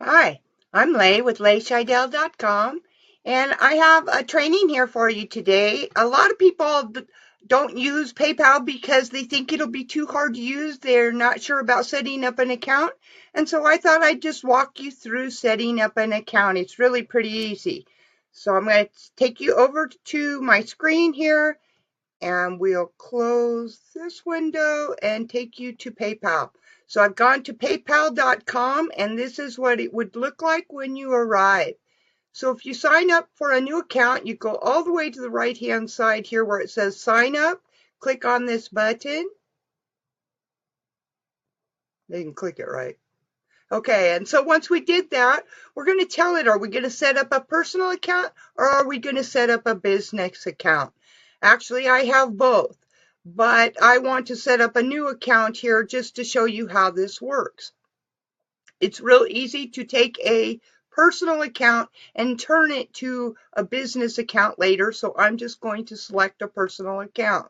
Hi, I'm Lay with LayShidell.com, and I have a training here for you today. A lot of people don't use PayPal because they think it'll be too hard to use. They're not sure about setting up an account, and so I thought I'd just walk you through setting up an account. It's really pretty easy. So I'm going to take you over to my screen here, and we'll close this window and take you to PayPal. So I've gone to paypal.com, and this is what it would look like when you arrive. So if you sign up for a new account, you go all the way to the right hand side here where it says sign up. Click on this button. You can click it right. Okay, and so once we did that, we're going to tell it, are we going to set up a personal account or are we going to set up a business account? Actually, I have both, but I want to set up a new account here just to show you how this works. It's real easy to take a personal account and turn it to a business account later, so I'm just going to select a personal account.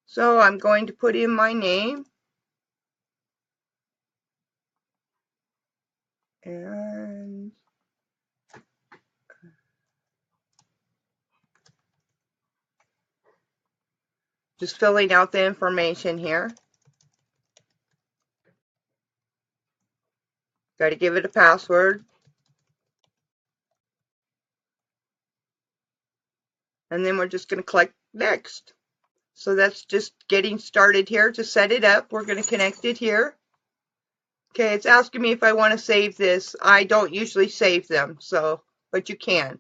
So I'm going to put in my name. And just filling out the information here. Got to give it a password. And then we're just going to click next. So that's just getting started here to set it up. We're going to connect it here. Okay, it's asking me if I want to save this. I don't usually save them, but you can.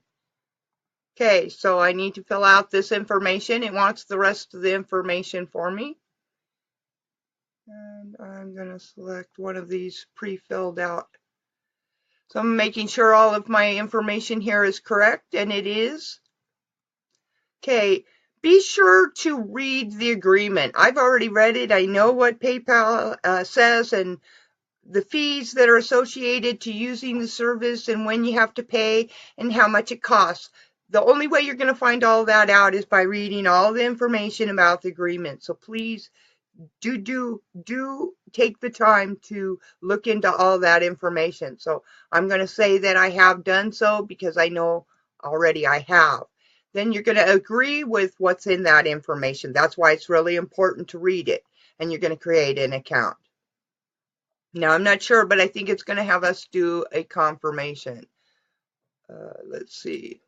Okay, so I need to fill out this information. It wants the rest of the information for me. And I'm going to select one of these pre-filled out. So I'm making sure all of my information here is correct, and it is. Okay, be sure to read the agreement. I've already read it. I know what PayPal says and the fees that are associated to using the service and when you have to pay and how much it costs. The only way you're going to find all that out is by reading all the information about the agreement. So please do take the time to look into all that information. So I'm going to say that I have done so because I know already I have. Then you're going to agree with what's in that information. That's why it's really important to read it. And you're going to create an account. Now, I'm not sure, but I think it's going to have us do a confirmation. Let's see.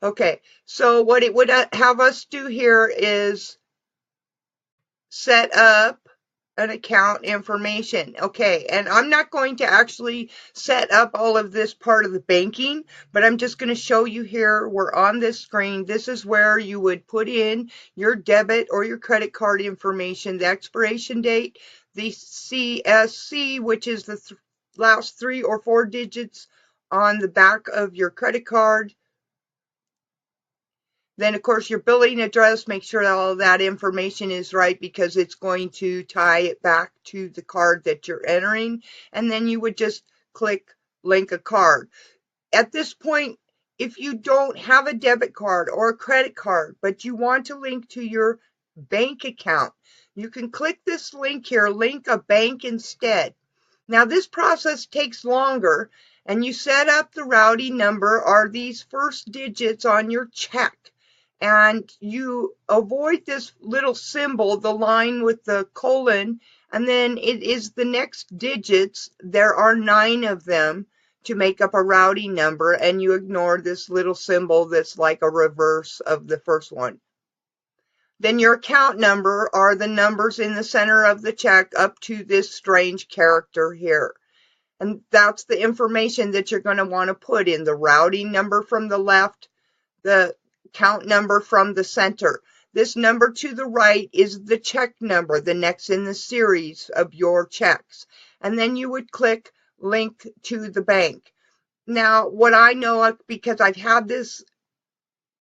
Okay, so what it would have us do here is set up an account information. Okay, and I'm not going to actually set up all of this part of the banking, but I'm just going to show you here. We're on this screen. This is where you would put in your debit or your credit card information, the expiration date, the CSC, which is the last 3 or 4 digits on the back of your credit card. Then, of course, your billing address, make sure all of that information is right because it's going to tie it back to the card that you're entering. And then you would just click link a card. At this point, if you don't have a debit card or a credit card, but you want to link to your bank account, you can click this link here, link a bank instead. Now, this process takes longer, and you set up the routing number or these first digits on your check. And you avoid this little symbol, the line with the colon, and then it is the next digits. There are 9 of them to make up a routing number, and you ignore this little symbol that's like a reverse of the first one. Then your account number are the numbers in the center of the check up to this strange character here. And that's the information that you're going to want to put in, the routing number from the left, the account number from the center. This number to the right is the check number, the next in the series of your checks. And then you would click link to the bank. Now, what I know, because I've had this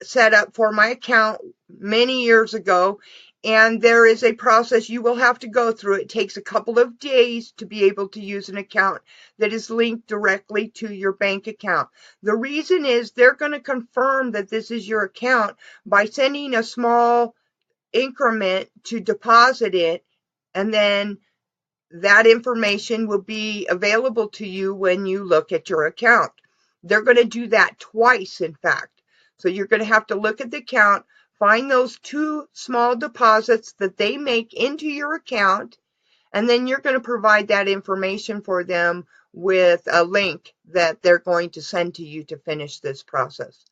set up for my account many years ago, and there is a process you will have to go through. It takes a couple of days to be able to use an account that is linked directly to your bank account. The reason is they're going to confirm that this is your account by sending a small increment to deposit it, and then that information will be available to you when you look at your account. They're going to do that twice, in fact. So you're going to have to look at the account, find those 2 small deposits that they make into your account, and then you're going to provide that information for them with a link that they're going to send to you to finish this process.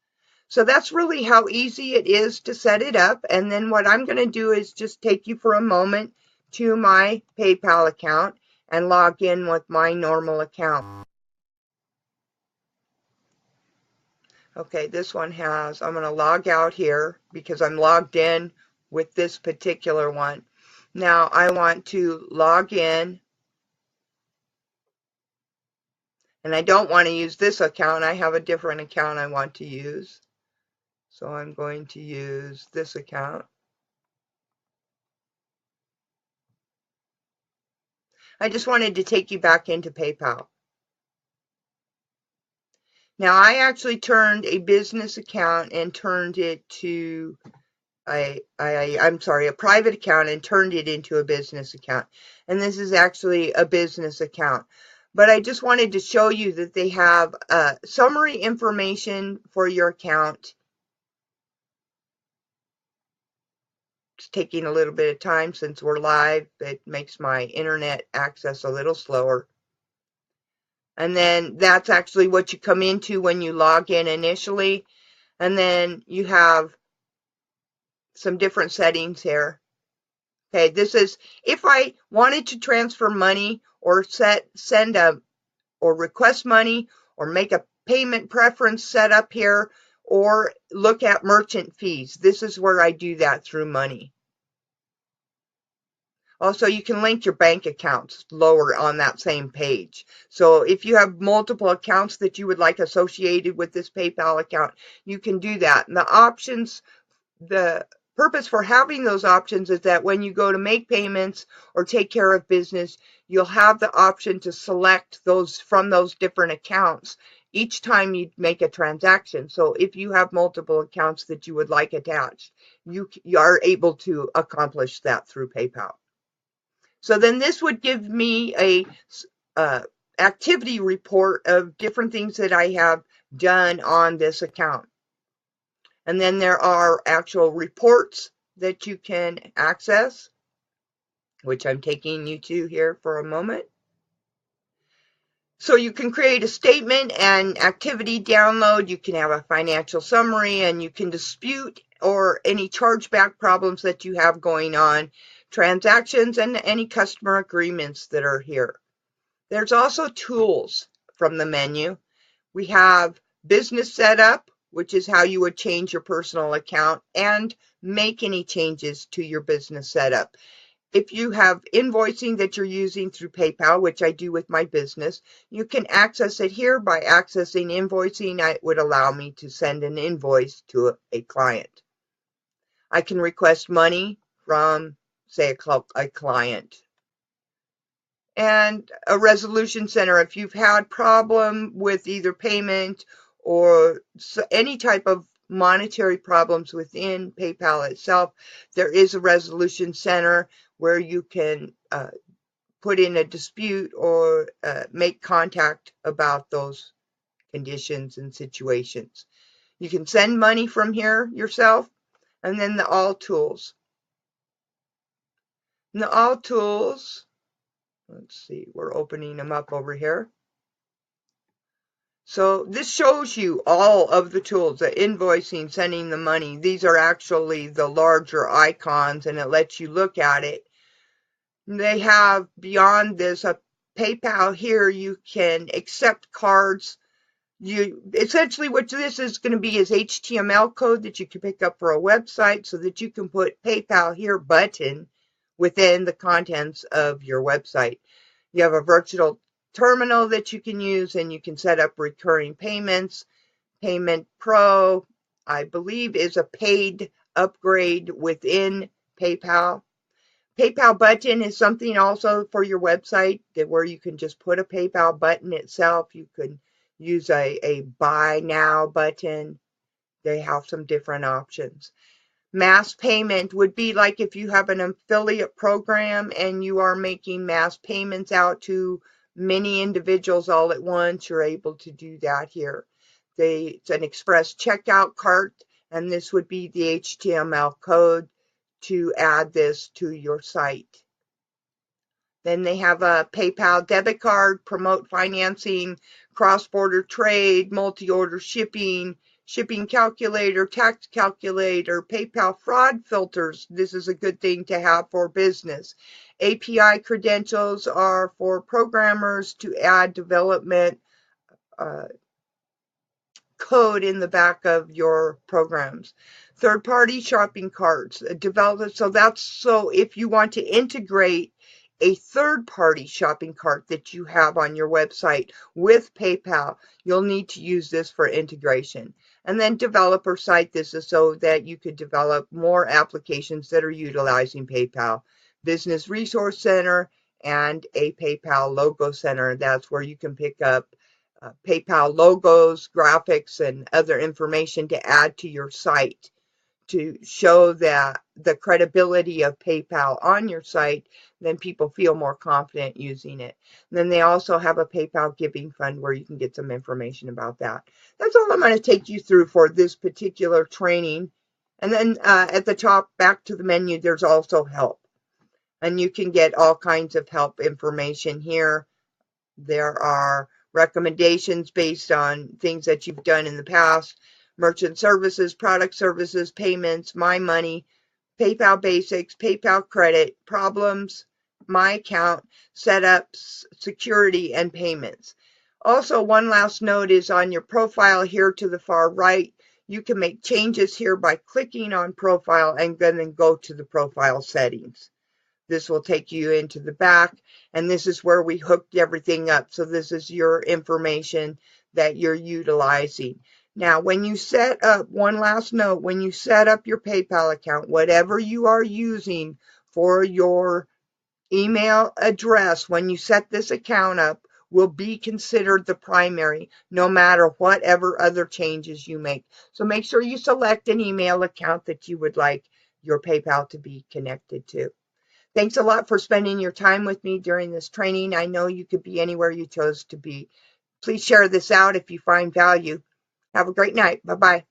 So that's really how easy it is to set it up. And then what I'm going to do is just take you for a moment to my PayPal account and log in with my normal account. Okay, this one has, I'm going to log out here because I'm logged in with this particular one. Now I want to log in, and I don't want to use this account. I have a different account I want to use. So I'm going to use this account. I just wanted to take you back into PayPal. Now I actually turned a business account and turned it to a private account and turned it into a business account. And this is actually a business account. But I just wanted to show you that they have summary information for your account. It's taking a little bit of time since we're live. It makes my internet access a little slower. And then that's actually what you come into when you log in initially. And then you have some different settings here. Okay, this is if I wanted to transfer money or send a or request money or make a payment preference set up here or look at merchant fees. This is where I do that through money. Also, you can link your bank accounts lower on that same page. So if you have multiple accounts that you would like associated with this PayPal account, you can do that. And the options, the purpose for having those options is that when you go to make payments or take care of business, you'll have the option to select those from those different accounts each time you make a transaction. So if you have multiple accounts that you would like attached, you are able to accomplish that through PayPal. So then this would give me a activity report of different things that I have done on this account. And then there are actual reports that you can access, which I'm taking you to here for a moment. So you can create a statement and activity download. You can have a financial summary, and you can dispute or any chargeback problems that you have going on, transactions, and any customer agreements that are here. There's also tools from the menu. We have business setup, which is how you would change your personal account and make any changes to your business setup. If you have invoicing that you're using through PayPal, which I do with my business, you can access it here. By accessing invoicing, it would allow me to send an invoice to a client. I can request money from, say, a client. And a resolution center, if you've had problem with either payment or any type of monetary problems within PayPal itself, there is a resolution center where you can put in a dispute or make contact about those conditions and situations. You can send money from here yourself, and then the all tools. And the all tools, let's see, we're opening them up over here. So this shows you all of the tools, the invoicing, sending the money. These are actually the larger icons, and it lets you look at it. They have beyond this a PayPal here. You can accept cards. Essentially what this is going to be is HTML code that you can pick up for a website so that you can put PayPal here button within the contents of your website. You have a virtual terminal that you can use, and you can set up recurring payments. Payment Pro, I believe, is a paid upgrade within PayPal. PayPal button is something also for your website where you can just put a PayPal button itself. You can use a buy now button. They have some different options. Mass payment would be like if you have an affiliate program and you are making mass payments out to many individuals all at once, you're able to do that here. It's an express checkout cart, and this would be the HTML code to add this to your site. Then they have a PayPal debit card, promote financing, cross-border trade, multi-order shipping, shipping calculator, tax calculator, PayPal fraud filters. This is a good thing to have for business. API credentials are for programmers to add development code in the back of your programs. Third-party shopping carts developed. So if you want to integrate a third-party shopping cart that you have on your website with PayPal, you'll need to use this for integration. And then developer site, this is so that you could develop more applications that are utilizing PayPal. Business Resource Center and a PayPal Logo Center. That's where you can pick up PayPal logos, graphics, and other information to add to your site to show that the credibility of PayPal on your site, then people feel more confident using it. And then they also have a PayPal Giving Fund where you can get some information about that. That's all I'm going to take you through for this particular training. And then at the top, back to the menu, there's also help. And you can get all kinds of help information here. There are recommendations based on things that you've done in the past, merchant services, product services, payments, My Money, PayPal Basics, PayPal Credit, problems, My Account, setups, security, and payments. Also, one last note is on your profile here to the far right. You can make changes here by clicking on profile and then go to the profile settings. This will take you into the back, and this is where we hooked everything up. So this is your information that you're utilizing. Now, when you set up, one last note, when you set up your PayPal account, whatever you are using for your email address, when you set this account up, will be considered the primary, no matter whatever other changes you make. So make sure you select an email account that you would like your PayPal to be connected to. Thanks a lot for spending your time with me during this training. I know you could be anywhere you chose to be. Please share this out if you find value. Have a great night. Bye-bye.